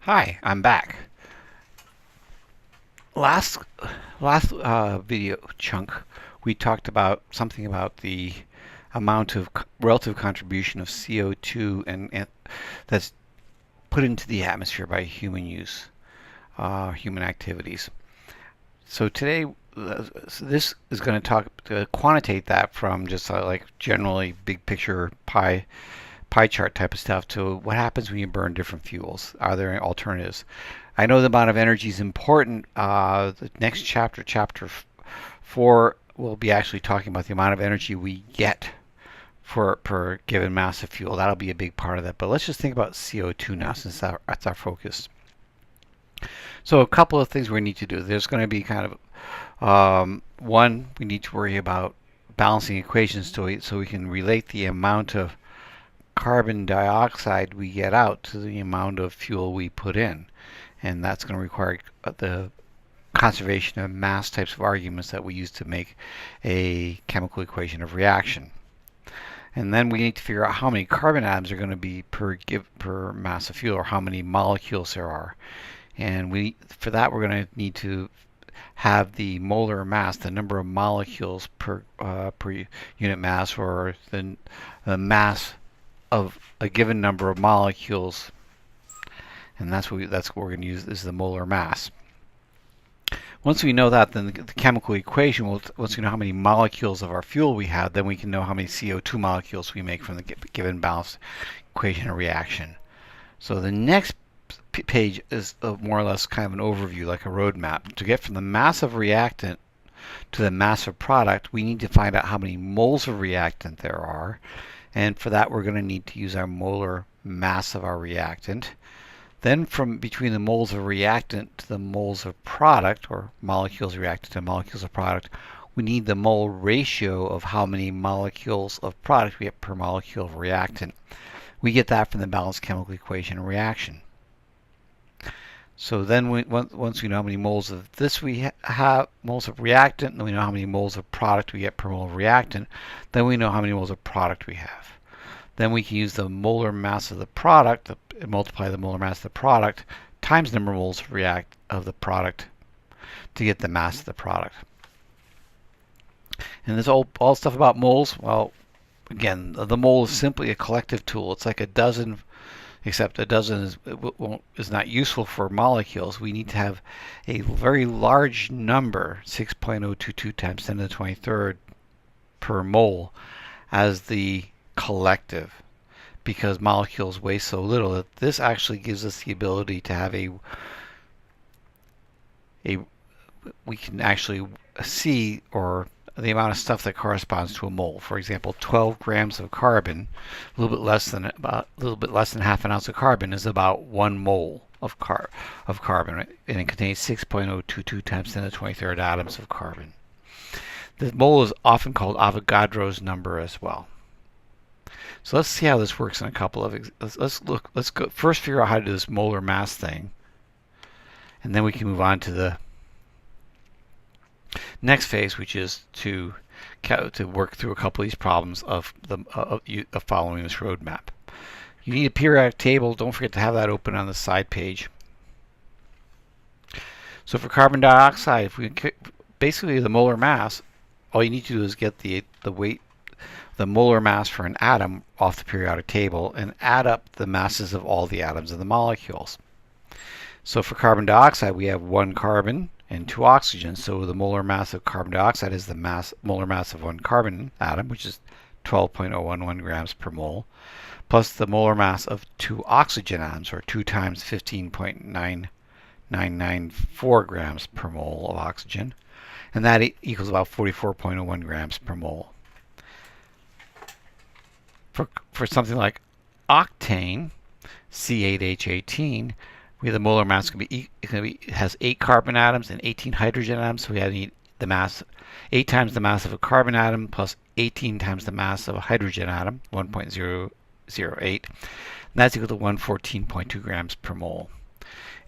Hi, I'm back. Last last video chunk, we talked about something about the amount of relative contribution of CO2 and that's put into the atmosphere by human use, human activities. So today, this is going to talk to quantitate that from just like generally big picture pie chart type of stuff to what happens when you burn different fuels. Are there any alternatives? I know the amount of energy is important. The next chapter, chapter 4, will be actually talking about the amount of energy we get for per given mass of fuel. That'll be a big part of that. But let's just think about CO2 now, since that's our focus. So a couple of things we need to do. There's going to be kind of one, we need to worry about balancing equations so we can relate the amount of carbon dioxide we get out to the amount of fuel we put in. And that's going to require the conservation of mass types of arguments that we use to make a chemical equation of reaction. And then we need to figure out how many carbon atoms are going to be per mass of fuel, or how many molecules there are. And for that we're going to need to have the molar mass, the number of molecules per unit mass, or the mass of a given number of molecules, and that's what we're going to use, is the molar mass. Once we know that, then the chemical equation once we know how many molecules of our fuel we have, then we can know how many CO2 molecules we make from the given balanced equation of reaction. So the next page is more or less kind of an overview, like a roadmap. To get from the mass of reactant to the mass of product, we need to find out how many moles of reactant there are. And for that, we're going to need to use our molar mass of our reactant. Then from between the moles of reactant to the moles of product, or molecules of reactant to molecules of product, we need the mole ratio of how many molecules of product we get per molecule of reactant. We get that from the balanced chemical equation of reaction. So then once we know how many moles of this we have, moles of reactant, and then we know how many moles of product we get per mole of reactant, then we know how many moles of product we have. Then we can use the molar mass of the product, multiply the molar mass of the product times the number of moles of the product to get the mass of the product. And there's all stuff about moles. Well, again, the mole is simply a collective tool. It's like a dozen, except a dozen is not useful for molecules. We need to have a very large number, 6.022 times 10 to the 23rd per mole, as the collective, because molecules weigh so little that this actually gives us the ability to have we can actually see, or the amount of stuff that corresponds to a mole. For example, 12 grams of carbon, a little bit less than half an ounce of carbon, is about 1 mole of carbon, right? And it contains 6.022 times 10 to the 23rd atoms of carbon. The mole is often called Avogadro's number as well. So let's see how this works in a couple of let's go first figure out how to do this molar mass thing, and then we can move on to the next phase, which is to work through a couple of these problems of following this roadmap. You need a periodic table. Don't forget to have that open on the side page. So for carbon dioxide, if we basically the molar mass, all you need to do is get the weight, the molar mass for an atom off the periodic table, and add up the masses of all the atoms of the molecules. So for carbon dioxide, we have 1 carbon and 2 oxygens. So the molar mass of carbon dioxide is the molar mass of 1 carbon atom, which is 12.011 grams per mole, plus the molar mass of 2 oxygen atoms, or 2 times 15.9994 grams per mole of oxygen, and that equals about 44.01 grams per mole. For something like octane, C8H18, the molar mass has 8 carbon atoms and 18 hydrogen atoms, so we need the mass 8 times the mass of a carbon atom plus 18 times the mass of a hydrogen atom, 1.008, and that's equal to 114.2 grams per mole.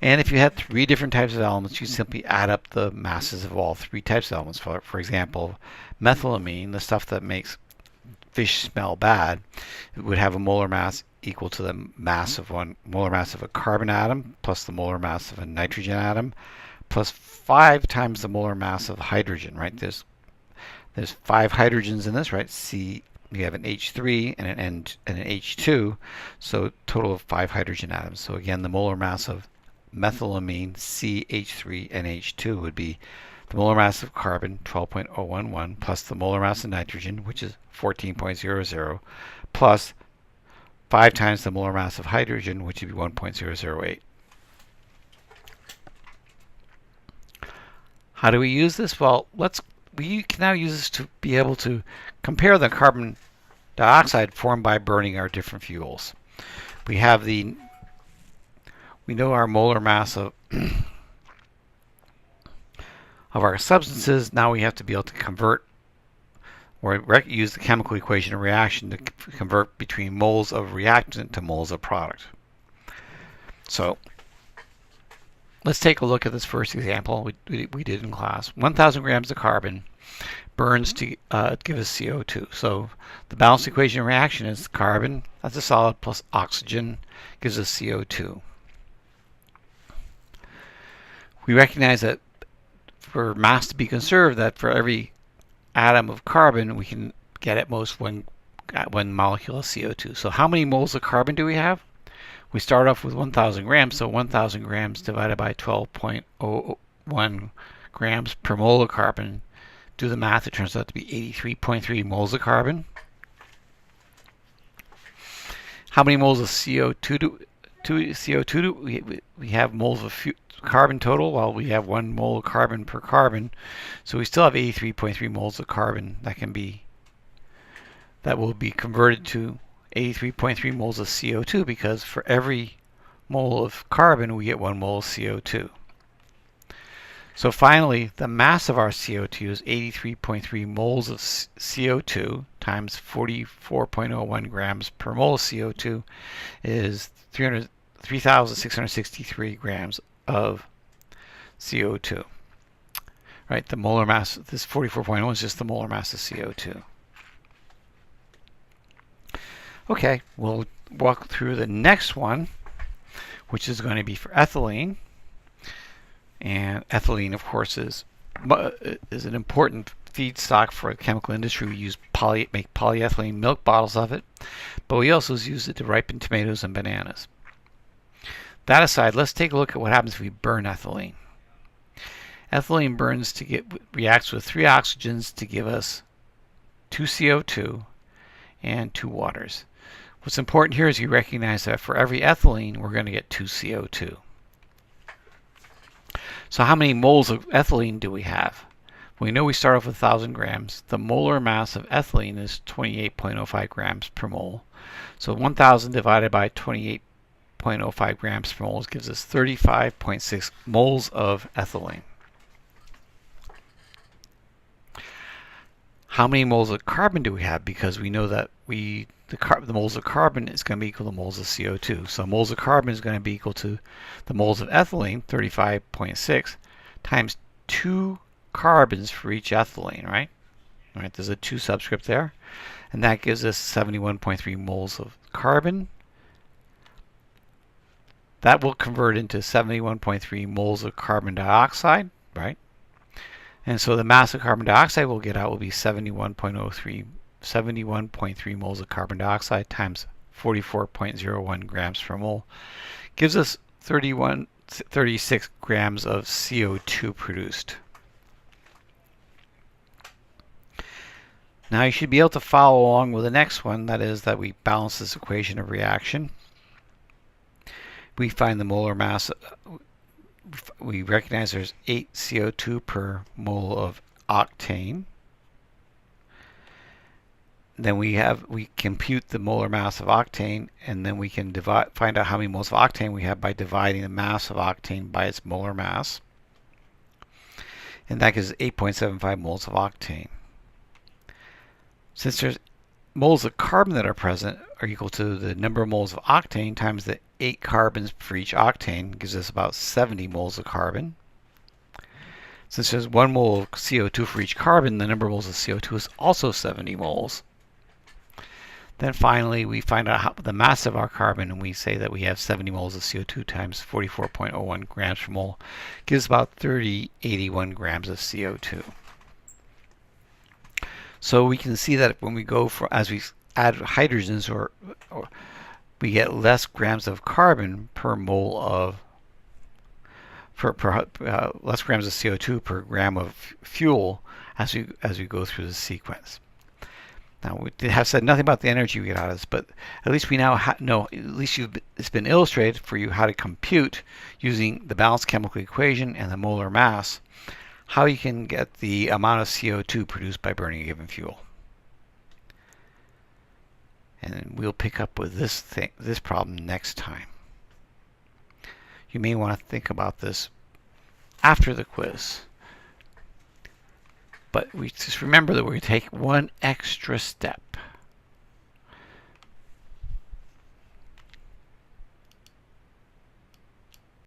And if you had 3 different types of elements, you simply add up the masses of all 3 types of elements. For example, methylamine, the stuff that makes fish smell bad, it would have a molar mass equal to the mass of one molar mass of a carbon atom plus the molar mass of a nitrogen atom plus 5 times the molar mass of hydrogen, right? There's 5 hydrogens in this, right? We have an H3 and an H2, so total of 5 hydrogen atoms. So again, the molar mass of methylamine CH3NH2 would be the molar mass of carbon, 12.011, plus the molar mass of nitrogen, which is 14.00, plus 5 times the molar mass of hydrogen, which would be 1.008. How do we use this? Well, we can now use this to be able to compare the carbon dioxide formed by burning our different fuels. We know our molar mass of our substances. Now we have to be able to convert or use the chemical equation of reaction to convert between moles of reactant to moles of product. So let's take a look at this first example we did in class. 1,000 grams of carbon burns to give us CO2. So the balanced equation of reaction is carbon, that's a solid, plus oxygen gives us CO2. We recognize that for mass to be conserved, that for every atom of carbon, we can get at most one molecule of CO2. So how many moles of carbon do we have? We start off with 1,000 grams, so 1,000 grams divided by 12.01 grams per mole of carbon. Do the math, it turns out to be 83.3 moles of carbon. How many moles of CO2 do we have moles of carbon total? Well, we have 1 mole of carbon per carbon, so we still have 83.3 moles of carbon that will be converted to 83.3 moles of CO2, because for every mole of carbon we get 1 mole of CO2. So finally, the mass of our CO2 is 83.3 moles of CO2 times 44.01 grams per mole of CO2 is 3,663 grams of CO2. Right, the molar mass, this 44.01 is just the molar mass of CO2. Okay, we'll walk through the next one, which is going to be for ethylene. And ethylene, of course, is an important feedstock for the chemical industry. We make polyethylene milk bottles of it, but we also use it to ripen tomatoes and bananas. That aside, let's take a look at what happens if we burn ethylene. Ethylene reacts with 3 oxygens to give us 2 CO2 and 2 waters. What's important here is you recognize that for every ethylene, we're going to get 2 CO2. So how many moles of ethylene do we have? We know we start off with 1,000 grams. The molar mass of ethylene is 28.05 grams per mole. So 1,000 divided by 28.05 grams per mole gives us 35.6 moles of ethylene. How many moles of carbon do we have? Because we know that the moles of carbon is going to be equal to moles of CO2. So moles of carbon is going to be equal to the moles of ethylene, 35.6, times 2 carbons for each ethylene, right? All right, there's a 2 subscript there. And that gives us 71.3 moles of carbon. That will convert into 71.3 moles of carbon dioxide, right? And so the mass of carbon dioxide we'll get out will be 71.3 moles of carbon dioxide times 44.01 grams per mole. Gives us 36 grams of CO2 produced. Now you should be able to follow along with the next one, that is that we balance this equation of reaction. We find the molar mass. We recognize there's 8 CO2 per mole of octane. Then we compute the molar mass of octane, and then we can find out how many moles of octane we have by dividing the mass of octane by its molar mass. And that gives 8.75 moles of octane. Since there's moles of carbon that are present are equal to the number of moles of octane times the 8 carbons for each octane, gives us about 70 moles of carbon. Since there's 1 mole of CO2 for each carbon, the number of moles of CO2 is also 70 moles. Then finally, we find out the mass of our carbon, and we say that we have 70 moles of CO2 times 44.01 grams per mole, gives about 3081 grams of CO2. So we can see that when we go for, as we add hydrogens, or we get less grams of carbon per mole of, less grams of CO2 per gram of fuel as we go through the sequence. Now, we have said nothing about the energy we get out of this, but at least we now know, at least it's been illustrated for you how to compute, using the balanced chemical equation and the molar mass, how you can get the amount of CO2 produced by burning a given fuel. And we'll pick up with this problem next time. You may want to think about this after the quiz. But we just remember that we're going to take one extra step.